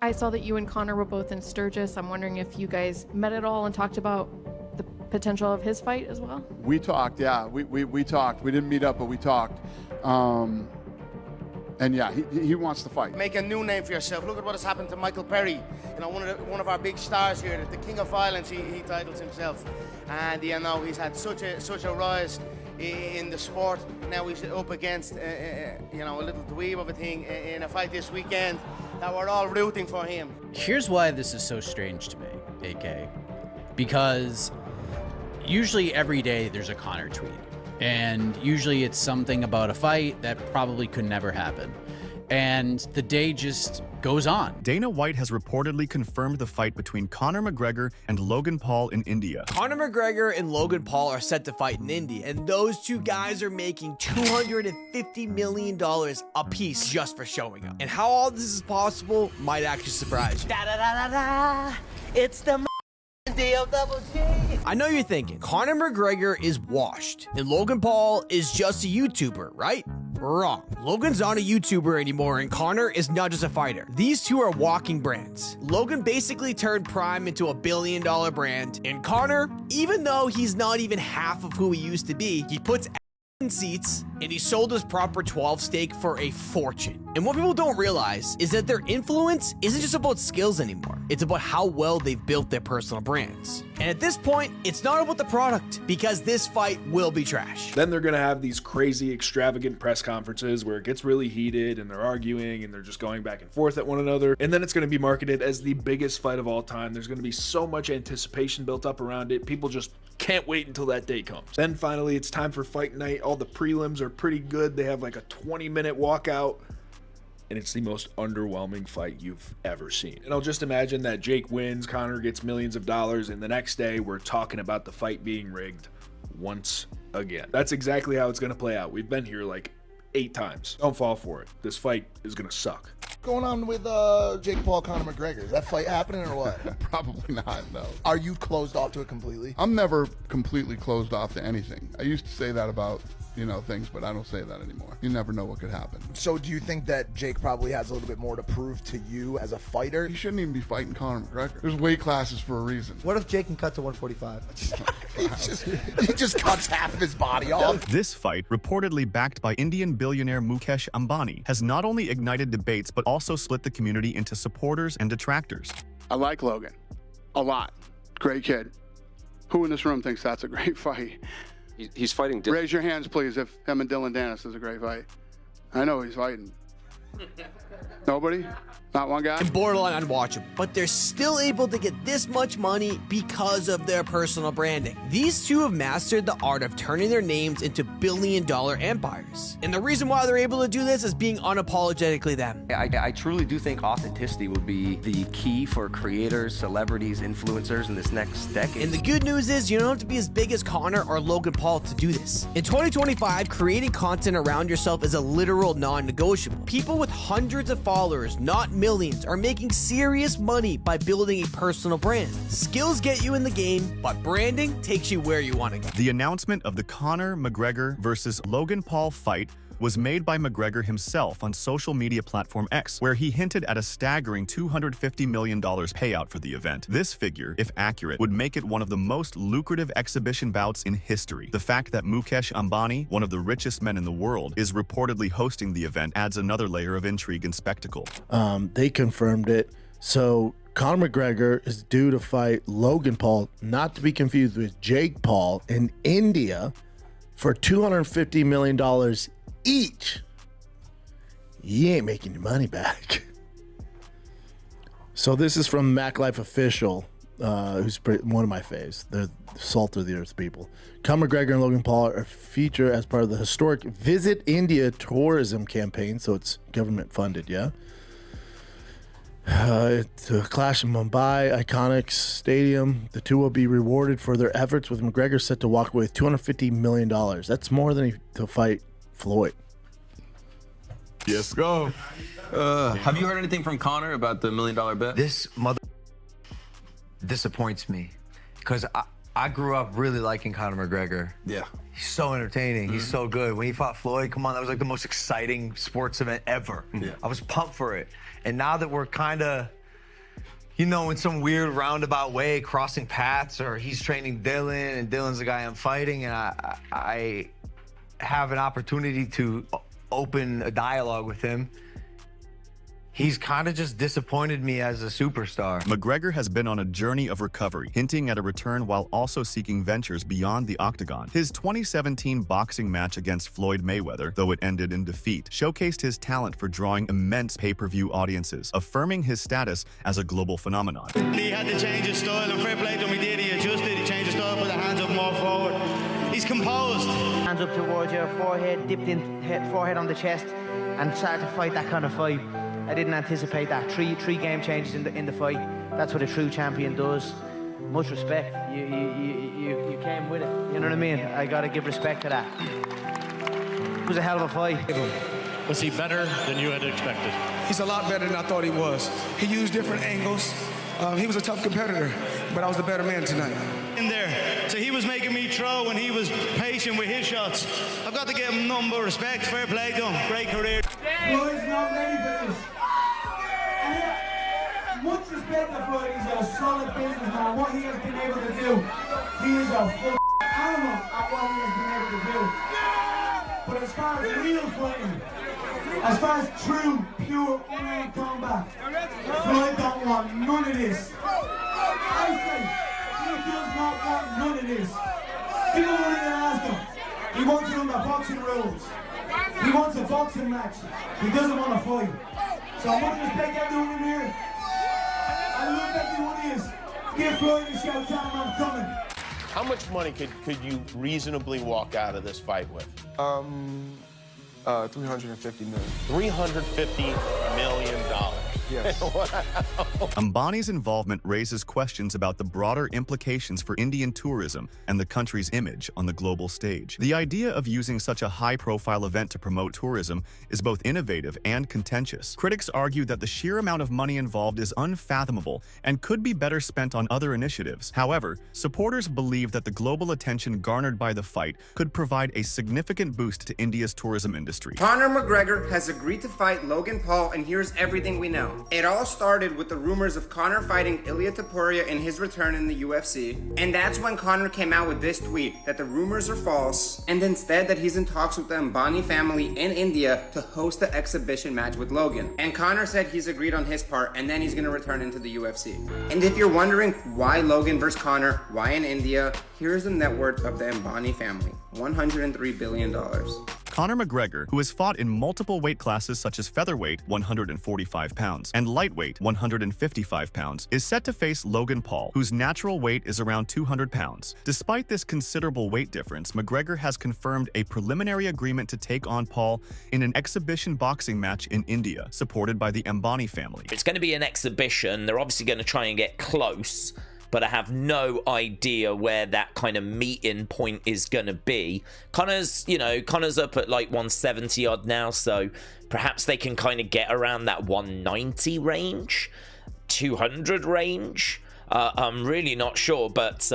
I saw that you and Conor were both in Sturgis. I'm wondering if you guys met at all and talked about the potential of his fight as well? We talked, yeah. We talked. We didn't meet up, but we talked. And yeah, he wants to fight. Make a new name for yourself. Look at what has happened to Michael Perry. You know, one of our big stars here, the king of violence. He titles himself, and you know he's had such a rise in the sport. Now he's up against you know, a little dweeb of a thing in a fight this weekend. That we're all rooting for him. Here's why this is so strange to me, AK, because usually every day there's a Conor tweet. And usually it's something about a fight that probably could never happen. And the day just goes on. Dana White has reportedly confirmed the fight between Conor McGregor and Logan Paul in India. Conor McGregor and Logan Paul are set to fight in India, and those two guys are making $250 million a piece just for showing up. And how all this is possible might actually surprise you. Da da da da da. It's the D-O-double-G. I know you're thinking, Conor McGregor is washed, and Logan Paul is just a YouTuber, right? Wrong. Logan's not a YouTuber anymore, and Conor is not just a fighter. These two are walking brands. Logan basically turned Prime into $1 billion brand, and Conor, even though he's not even half of who he used to be, he puts in seats, and he sold his proper 12 stake for a fortune. And what people don't realize is that their influence isn't just about skills anymore. It's about how well they've built their personal brands. And at this point, it's not about the product, because this fight will be trash. Then they're gonna have these crazy, extravagant press conferences where it gets really heated and they're arguing and they're just going back and forth at one another. And then it's gonna be marketed as the biggest fight of all time. There's gonna be so much anticipation built up around it. People just can't wait until that day comes. Then finally, it's time for fight night. All the prelims are pretty good. They have like a 20-minute walkout, and it's the most underwhelming fight you've ever seen. And I'll just imagine that Jake wins, Conor gets millions of dollars, and the next day we're talking about the fight being rigged once again. That's exactly how it's gonna play out. We've been here like 8 times. Don't fall for it. This fight is gonna suck. What's going on with Jake Paul, Conor McGregor? Is that fight happening or what? Probably not, no. Are you closed off to it completely? I'm never completely closed off to anything. I used to say that about, you know, things, but I don't say that anymore. You never know what could happen. So do you think that Jake probably has a little bit more to prove to you as a fighter? He shouldn't even be fighting Conor McGregor. There's weight classes for a reason. What if Jake can cut to 145? he just cuts half of his body off. This fight, reportedly backed by Indian billionaire Mukesh Ambani, has not only ignited debates but also split the community into supporters and detractors. I like Logan a lot. Great kid. Who in this room thinks that's a great fight? He's fighting. Raise your hands, please, if him and Dylan Dennis is a great fight. I know he's fighting. Nobody? Not one guy? And borderline unwatchable, but they're still able to get this much money because of their personal branding. These two have mastered the art of turning their names into billion-dollar empires. And the reason why they're able to do this is being unapologetically them. I truly do think authenticity would be the key for creators, celebrities, influencers in this next decade. And the good news is you don't have to be as big as Conor or Logan Paul to do this. In 2025, creating content around yourself is a literal non-negotiable. People with hundreds of followers, not millions, are making serious money by building a personal brand. Skills get you in the game, but branding takes you where you want to go. The announcement of the Conor McGregor versus Logan Paul fight was made by McGregor himself on social media platform X, where he hinted at a staggering $250 million payout for the event. This figure, if accurate, would make it one of the most lucrative exhibition bouts in history. The fact that Mukesh Ambani, one of the richest men in the world, is reportedly hosting the event adds another layer of intrigue and spectacle. They confirmed it. So Conor McGregor is due to fight Logan Paul, not to be confused with Jake Paul, in India for $250 million each. You ain't making your money back. So this is from Mac Life Official, who's one of my faves. They're salt of the earth people. Conor McGregor and Logan Paul are featured as part of the historic Visit India tourism campaign, so it's government funded, yeah? It's a clash in Mumbai, iconic stadium. The two will be rewarded for their efforts, with McGregor set to walk away with $250 million. That's more than to fight Floyd. Yes, go. Have you heard anything from Conor about the $1 million bet? This mother disappoints me because I grew up really liking Conor McGregor. Yeah. He's so entertaining. He's so good. When he fought Floyd, come on, that was like the most exciting sports event ever. Yeah. I was pumped for it. And now that we're kind of you know, in some weird roundabout way, crossing paths, or he's training Dylan and Dylan's the guy I'm fighting, and I have an opportunity to open a dialogue with him. He's kind of just disappointed me as a superstar. McGregor has been on a journey of recovery, hinting at a return while also seeking ventures beyond the octagon. His 2017 boxing match against Floyd Mayweather, though it ended in defeat, showcased his talent for drawing immense pay-per-view audiences, affirming his status as a global phenomenon. He had to change his style, and fair play to him, he did. He adjusted, he changed his style, put the hands up more forward. He's composed. Hands up towards your forehead, dipped in forehead on the chest, and started to fight that kind of fight. I didn't anticipate that. Three game changes in the fight. That's what a true champion does. Much respect. You came with it. You know what I mean? I gotta give respect to that. It was a hell of a fight. Was he better than you had expected? He's a lot better than I thought he was. He used different angles. He was a tough competitor, but I was the better man tonight. In there, so he was making me throw, and he was patient with his shots. I've got to give him nothing but respect. Fair play to him. Great career. Floyd's not ready for this. Much respect to Floyd. He's a solid businessman. What he has been able to do, he is a full animal at what he has been able to do. But as far as real fighting, as far as true, pure, unarmed combat, Floyd don't want none of this. I say, he does not want none of this. People won't even ask him. He wants it under boxing rules. He wants a boxing match. He doesn't want to fight. So much respect everyone in here. I love everyone is. Give Floyd a shout, tell him I'm coming. How much money could you reasonably walk out of this fight with? 350 million. $350 million. Yes. Wow. Ambani's involvement raises questions about the broader implications for Indian tourism and the country's image on the global stage. The idea of using such a high-profile event to promote tourism is both innovative and contentious. Critics argue that the sheer amount of money involved is unfathomable and could be better spent on other initiatives. However, supporters believe that the global attention garnered by the fight could provide a significant boost to India's tourism industry. Conor McGregor has agreed to fight Logan Paul, and here's everything we know. It all started with the rumors of Conor fighting Ilia Topuria in his return in the UFC, and that's when Conor came out with this tweet that the rumors are false, and instead that he's in talks with the Ambani family in India to host the exhibition match with Logan. And Conor said he's agreed on his part, and then he's gonna return into the UFC. And if you're wondering why Logan versus Conor, why in India, here's the net worth of the Ambani family, $103 billion. Conor McGregor, who has fought in multiple weight classes such as featherweight, 145 pounds, and lightweight, 155 pounds, is set to face Logan Paul, whose natural weight is around 200 pounds. Despite this considerable weight difference, McGregor has confirmed a preliminary agreement to take on Paul in an exhibition boxing match in India, supported by the Ambani family. It's going to be an exhibition. They're obviously going to try and get close, but I have no idea where that kind of meeting point is going to be. Conor's up at like 170 odd now, so perhaps they can kind of get around that 190 range, 200 range. I'm really not sure, but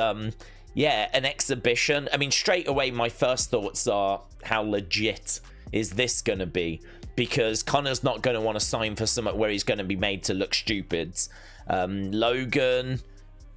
yeah, an exhibition. I mean, straight away, my first thoughts are, how legit is this going to be? Because Conor's not going to want to sign for something where he's going to be made to look stupid. Logan...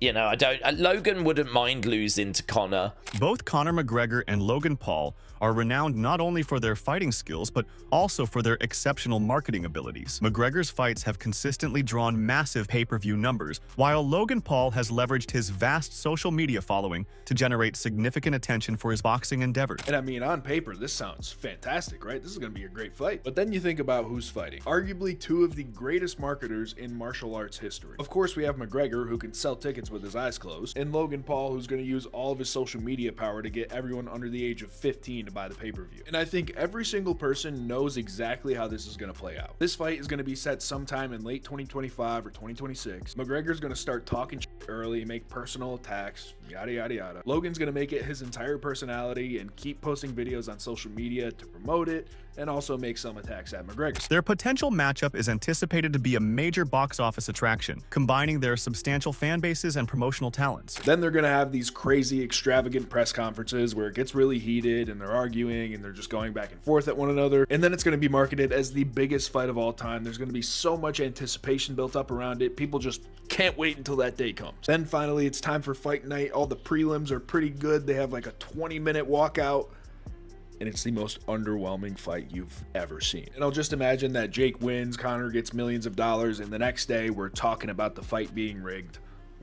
Logan wouldn't mind losing to Conor. Both Conor McGregor and Logan Paul are renowned not only for their fighting skills, but also for their exceptional marketing abilities. McGregor's fights have consistently drawn massive pay-per-view numbers, while Logan Paul has leveraged his vast social media following to generate significant attention for his boxing endeavors. And I mean, on paper, this sounds fantastic, right? This is going to be a great fight. But then you think about who's fighting. Arguably two of the greatest marketers in martial arts history. Of course, we have McGregor, who can sell tickets with his eyes closed, and Logan Paul, who's going to use all of his social media power to get everyone under the age of 15 to buy the pay-per-view. And I think every single person knows exactly how this is going to play out. This fight is going to be set sometime in late 2025 or 2026. McGregor's going to start talking shit early, make personal attacks, yada yada yada. Logan's going to make it his entire personality and keep posting videos on social media to promote it, and also make some attacks at McGregor. Their potential matchup is anticipated to be a major box office attraction, combining their substantial fan bases and promotional talents. Then they're going to have these crazy, extravagant press conferences where it gets really heated and they're arguing and they're just going back and forth at one another. And then it's going to be marketed as the biggest fight of all time. There's going to be so much anticipation built up around it. People just can't wait until that day comes. Then finally, it's time for fight night. All the prelims are pretty good. They have like a 20-minute walkout. And it's the most underwhelming fight you've ever seen. And I'll just imagine that Jake wins, Conor gets millions of dollars, and the next day we're talking about the fight being rigged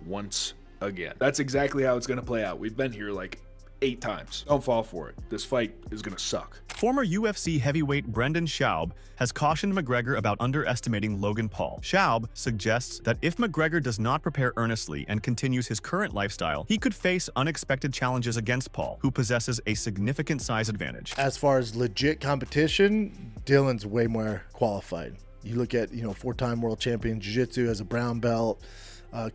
once again. That's exactly how it's going to play out. We've been here like 8 times. Don't fall for it. This fight is going to suck. Former UFC heavyweight Brendan Schaub has cautioned McGregor about underestimating Logan Paul. Schaub suggests that if McGregor does not prepare earnestly and continues his current lifestyle, he could face unexpected challenges against Paul, who possesses a significant size advantage. As far as legit competition, Dylan's way more qualified. You look at, 4-time world champion jiu-jitsu, has a brown belt,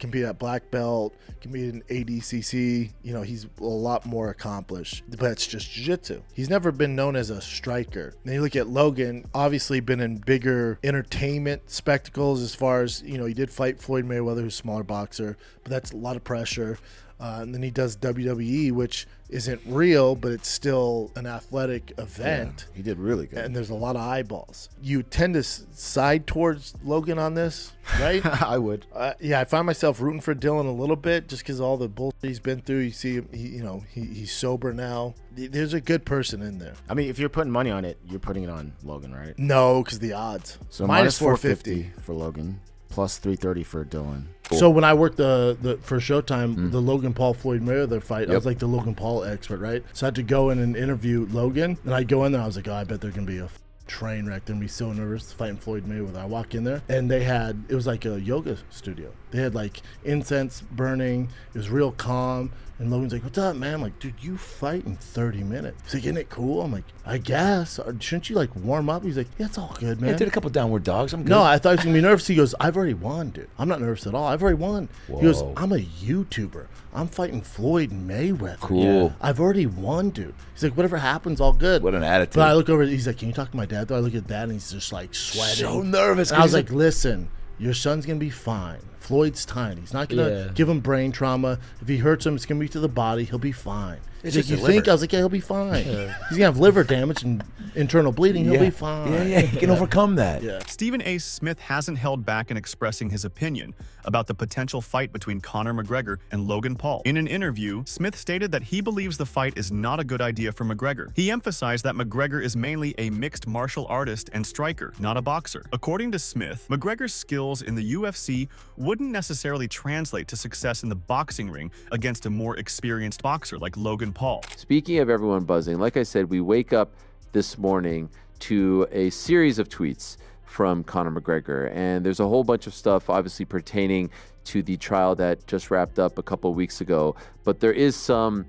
compete at black belt, compete in ADCC. He's a lot more accomplished, but it's just jiu-jitsu. He's never been known as a striker. Then you look at Logan, obviously been in bigger entertainment spectacles as far as, he did fight Floyd Mayweather, who's a smaller boxer, but that's a lot of pressure. And then he does WWE, which isn't real, but it's still an athletic event. Yeah, he did really good. And there's a lot of eyeballs. You tend to side towards Logan on this, right? I would. Yeah, I find myself rooting for Dylan a little bit just because all the bullshit he's been through. You see him, he's sober now. There's a good person in there. I mean, if you're putting money on it, you're putting it on Logan, right? No, because the odds. So minus 450 for Logan, plus 330 for Dylan. Cool. So when I worked for Showtime, the Logan Paul Floyd Mayweather fight, I was like the Logan Paul expert, right? So I had to go in and interview Logan, and I go in there, I was like, oh, I bet they're gonna be a train wreck. They're gonna be so nervous fighting Floyd Mayweather. I walk in there, and it was like a yoga studio. They had like incense burning. It was real calm. And Logan's like, what's up, man? I'm like, dude, you fight in 30 minutes. He's like, isn't it cool? I'm like, I guess. Shouldn't you like warm up? He's like, yeah, it's all good, man. I did a couple downward dogs. I'm good. No, I thought he was going to be nervous. He goes, I've already won, dude. I'm not nervous at all. I've already won. Whoa. He goes, I'm a YouTuber. I'm fighting Floyd Mayweather. Cool. Yeah. I've already won, dude. He's like, whatever happens, all good. What an attitude. But I look over, he's like, can you talk to my dad? Though I look at dad, and he's just like sweating. So nervous. And I was like, listen, your son's going to be fine. Floyd's tiny. He's not going to give him brain trauma. If he hurts him, it's going to be to the body. He'll be fine. He's like, you think? I was like, yeah, he'll be fine. He's going to have liver damage and internal bleeding. He'll be fine. Yeah, he can overcome that. Yeah. Stephen A. Smith hasn't held back in expressing his opinion about the potential fight between Conor McGregor and Logan Paul. In an interview, Smith stated that he believes the fight is not a good idea for McGregor. He emphasized that McGregor is mainly a mixed martial artist and striker, not a boxer. According to Smith, McGregor's skills in the UFC wouldn't necessarily translate to success in the boxing ring against a more experienced boxer like Logan Paul. Speaking of everyone buzzing, like I said, we wake up this morning to a series of tweets from Conor McGregor, and there's a whole bunch of stuff obviously pertaining to the trial that just wrapped up a couple of weeks ago, but there is some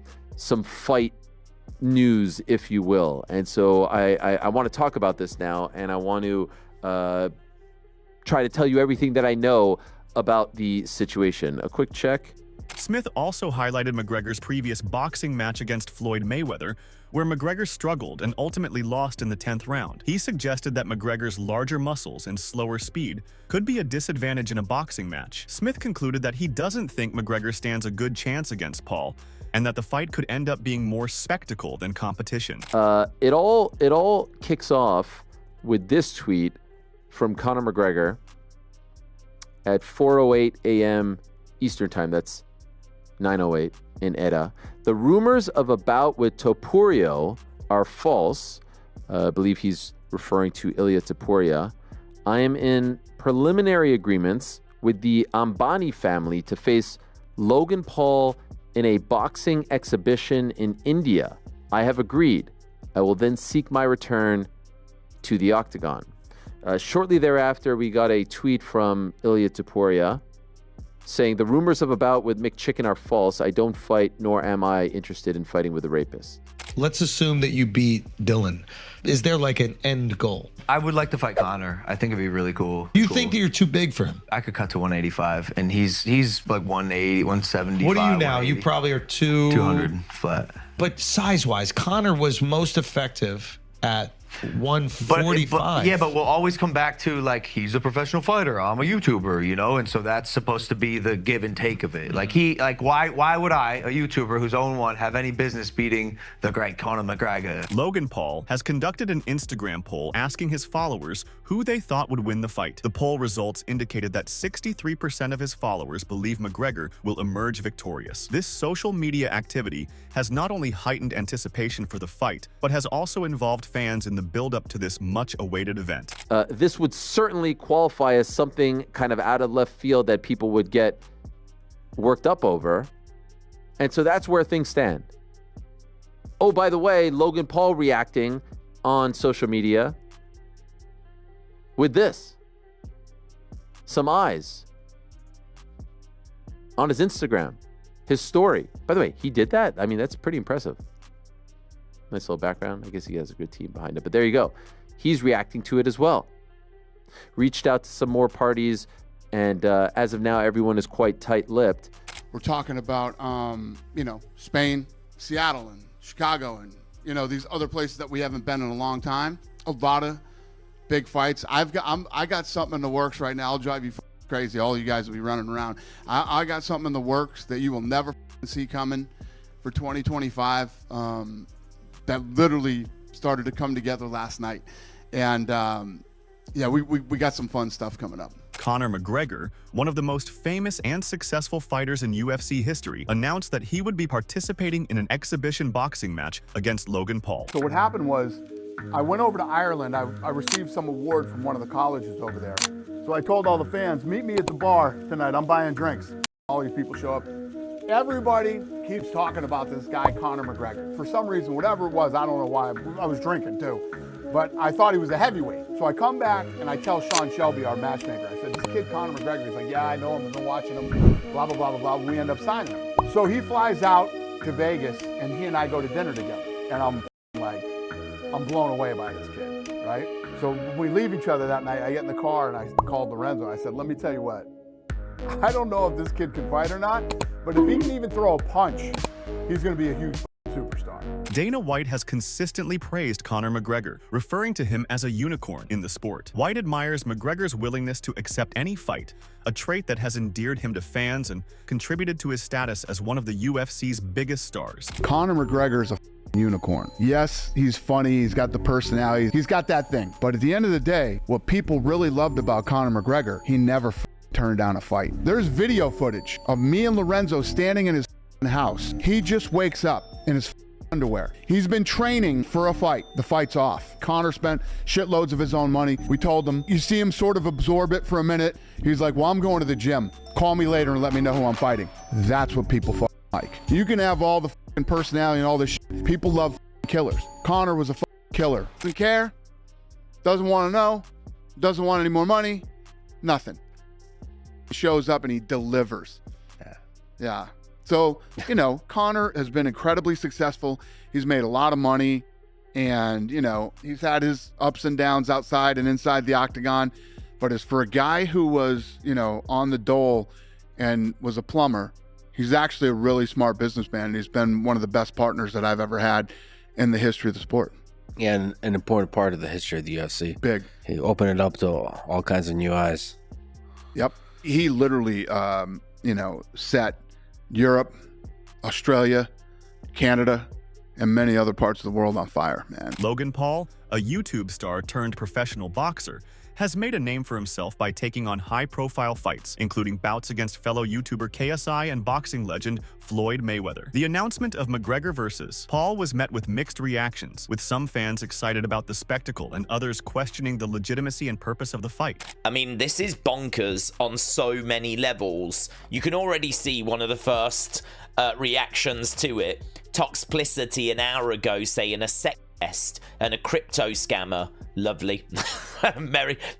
fight news, if you will, and so I want to talk about this now, and I want to try to tell you everything that I know about the situation. A quick check. Smith also highlighted McGregor's previous boxing match against Floyd Mayweather, where McGregor struggled and ultimately lost in the 10th round. He suggested that McGregor's larger muscles and slower speed could be a disadvantage in a boxing match. Smith concluded that he doesn't think McGregor stands a good chance against Paul, and that the fight could end up being more spectacle than competition. It all kicks off with this tweet from Conor McGregor at 4:08 a.m. Eastern Time. That's 9:08 in Edda. The rumors of a bout with Topuria are false. I believe he's referring to Ilia Topuria. I am in preliminary agreements with the Ambani family to face Logan Paul in a boxing exhibition in India. I have agreed. I will then seek my return to the octagon. Shortly thereafter, we got a tweet from Ilia Topuria saying, the rumors of a bout with McChicken are false. I don't fight, nor am I interested in fighting with a rapist. Let's assume that you beat Dylan. Is there like an end goal? I would like to fight Conor. I think it'd be really cool. You think that you're too big for him? I could cut to 185, and he's like 180, 175. What are you now? You probably are 200 flat. But size-wise, Conor was most effective at 145. Yeah, but we'll always come back to, like, he's a professional fighter, I'm a YouTuber, you know, and so that's supposed to be the give and take of it. Like, why would I, a YouTuber who's owned one, have any business beating the great Conor McGregor? Logan Paul has conducted an Instagram poll asking his followers who they thought would win the fight. The poll results indicated that 63% of his followers believe McGregor will emerge victorious. This social media activity has not only heightened anticipation for the fight, but has also involved fans in the build-up to this much-awaited event. This would certainly qualify as something kind of out of left field that people would get worked up over. And so that's where things stand. Oh, by the way, Logan Paul reacting on social media with this. Some eyes on his Instagram, his story. By the way, he did that. I mean, that's pretty impressive. Nice little background. I guess he has a good team behind it. But there you go. He's reacting to it as well. Reached out to some more parties, and as of now, everyone is quite tight-lipped. We're talking about, you know, Spain, Seattle, and Chicago, and, you know, these other places that we haven't been in a long time. A lot of big fights. I got something in the works right now. I'll drive you crazy. All you guys will be running around. I got something in the works that you will never see coming for 2025. That literally started to come together last night. And yeah, we got some fun stuff coming up. Conor McGregor, one of the most famous and successful fighters in UFC history, announced that he would be participating in an exhibition boxing match against Logan Paul. So what happened was, I went over to Ireland. I received some award from one of the colleges over there. So I told all the fans, meet me at the bar tonight. I'm buying drinks. All these people show up. Everybody keeps talking about this guy, Conor McGregor. For some reason, whatever it was, I don't know why. I was drinking too. But I thought he was a heavyweight. So I come back and I tell Sean Shelby, our matchmaker, I said, this kid Conor McGregor, he's like, yeah, I know him, I've been watching him, blah, blah, blah, blah, blah. We end up signing him. So he flies out to Vegas and he and I go to dinner together. And I'm blown away by this kid, right? So when we leave each other that night, I get in the car and I called Lorenzo. I said, let me tell you what, I don't know if this kid can fight or not, but if he can even throw a punch, he's going to be a huge superstar. Dana White has consistently praised Conor McGregor, referring to him as a unicorn in the sport. White admires McGregor's willingness to accept any fight, a trait that has endeared him to fans and contributed to his status as one of the UFC's biggest stars. Conor McGregor is a unicorn. Yes, he's funny, he's got the personality, he's got that thing. But at the end of the day, what people really loved about Conor McGregor, he never turned down a fight. There's video footage of me and Lorenzo standing in his house. He just wakes up in his underwear. He's been training for a fight. The fight's off. Conor spent shitloads of his own money. We told him, you see him sort of absorb it for a minute. He's like, well, I'm going to the gym. Call me later and let me know who I'm fighting. That's what people like. You can have all the personality and all this shit. People love killers. Conor was a killer. Doesn't care. Doesn't want to know. Doesn't want any more money. Nothing. He shows up and he delivers. Yeah. So, you know, Conor has been incredibly successful. He's made a lot of money and, you know, he's had his ups and downs outside and inside the octagon. But as for a guy who was, you know, on the dole and was a plumber, he's actually a really smart businessman. And he's been one of the best partners that I've ever had in the history of the sport. Yeah, and an important part of the history of the UFC. Big. He opened it up to all kinds of new eyes. Yep. He literally, you know, set Europe, Australia, Canada, and many other parts of the world on fire, man. Logan Paul, a YouTube star turned professional boxer, has made a name for himself by taking on high-profile fights, including bouts against fellow YouTuber KSI and boxing legend Floyd Mayweather. The announcement of McGregor versus Paul was met with mixed reactions, with some fans excited about the spectacle and others questioning the legitimacy and purpose of the fight. I mean, this is bonkers on so many levels. You can already see one of the first reactions to it. Toxplicity an hour ago saying a sex test and a crypto scammer. Lovely.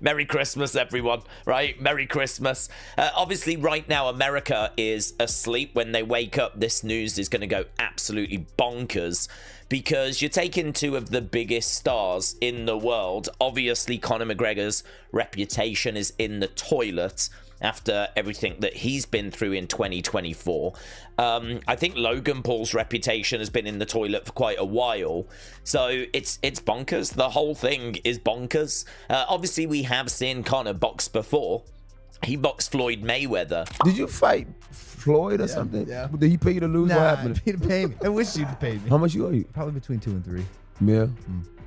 Merry Christmas, everyone, right? Merry Christmas. Obviously, right now, America is asleep. When they wake up, this news is going to go absolutely bonkers because you're taking two of the biggest stars in the world. Obviously, Conor McGregor's reputation is in the toilet. after everything that he's been through in 2024. I think Logan Paul's reputation has been in the toilet for quite a while, so it's bonkers. The whole thing is bonkers. Obviously, we have seen Conor box before. He boxed Floyd Mayweather. Did you fight Floyd or something? Yeah. Did he pay you to lose? Nah, What happened? he didn't pay me. I wish you'd pay me. How much you owe you? Probably between 2 and 3. Yeah.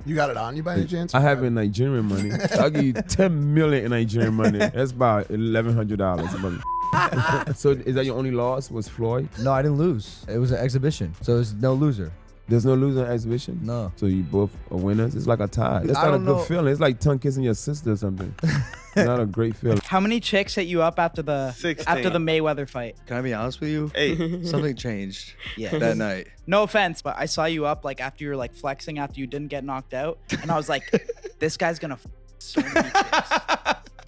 You got it on you by any chance? I have it in Nigerian money. I'll give you 10 million in Nigerian money. That's about $1,100. So is that your only loss, was Floyd? No, I didn't lose. It was an exhibition, so there's no loser. There's no loser in exhibition? No. So you both are winners? It's like a tie. That's I not a don't good know. feeling. It's like tongue kissing your sister or something. Not a great feeling. How many chicks hit you up after the 16. Mayweather fight? Can I be honest with you? Hey, something changed that night. No offense, but I saw you up like after you were like flexing after you didn't get knocked out, and I was like, this guy's gonna so many chicks.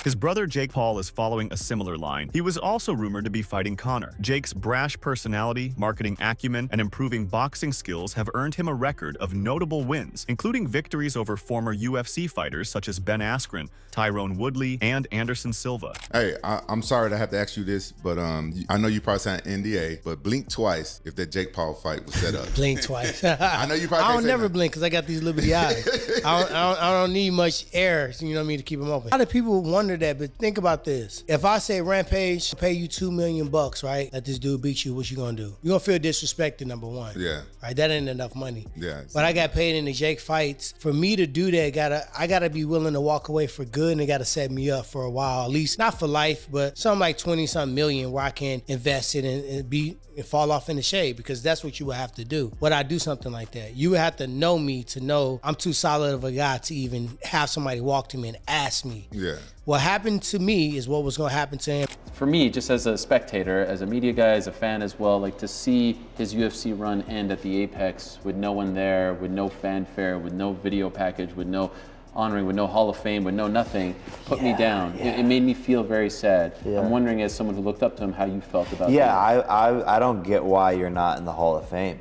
His brother Jake Paul is following a similar line. He was also rumored to be fighting Conor. Jake's brash personality, marketing acumen, and improving boxing skills have earned him a record of notable wins, including victories over former UFC fighters such as Ben Askren, Tyrone Woodley, and Anderson Silva. Hey, I'm sorry to have to ask you this, but I know you probably signed an NDA, but blink twice if that Jake Paul fight was set up. Blink twice. I know you probably I can't don't say never that. blink because I got these liberty eyes. I don't need much air, you know what I mean, to keep them open. A lot of people wonder that, but think about this. If I say Rampage pay you $2 million, right? That this dude beat you, what you gonna do? You gonna feel disrespected, number one. Yeah. Right? That ain't enough money. Yeah. But I got paid in the Jake fights. For me to do that, I gotta be willing to walk away for good, and they gotta set me up for a while, at least not for life, but something like 20-something million where I can invest it and fall off in the shade, because that's what you would have to do. Would I do something like that? You would have to know me to know I'm too solid of a guy to even have somebody walk to me and ask me. Yeah. What happened to me is what was gonna happen to him. For me, just as a spectator, as a media guy, as a fan as well, like to see his UFC run end at the Apex with no one there, with no fanfare, with no video package, with no honoring, with no Hall of Fame, with no nothing, put me down. It made me feel very sad. I'm wondering, as someone who looked up to him, how you felt about that. I don't get why you're not in the Hall of Fame.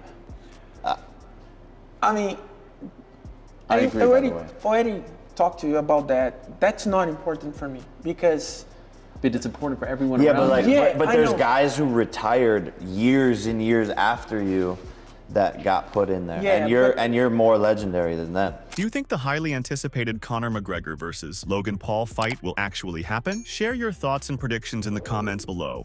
I mean, I agree, by the way. already talked to you about that. That's not important for me because. But it's important for everyone Yeah, around but you. but there's guys who retired years and years after you that got put in there, Yeah, and you're more legendary than them. Do you think the highly anticipated Conor McGregor versus Logan Paul fight will actually happen? Share your thoughts and predictions in the comments below.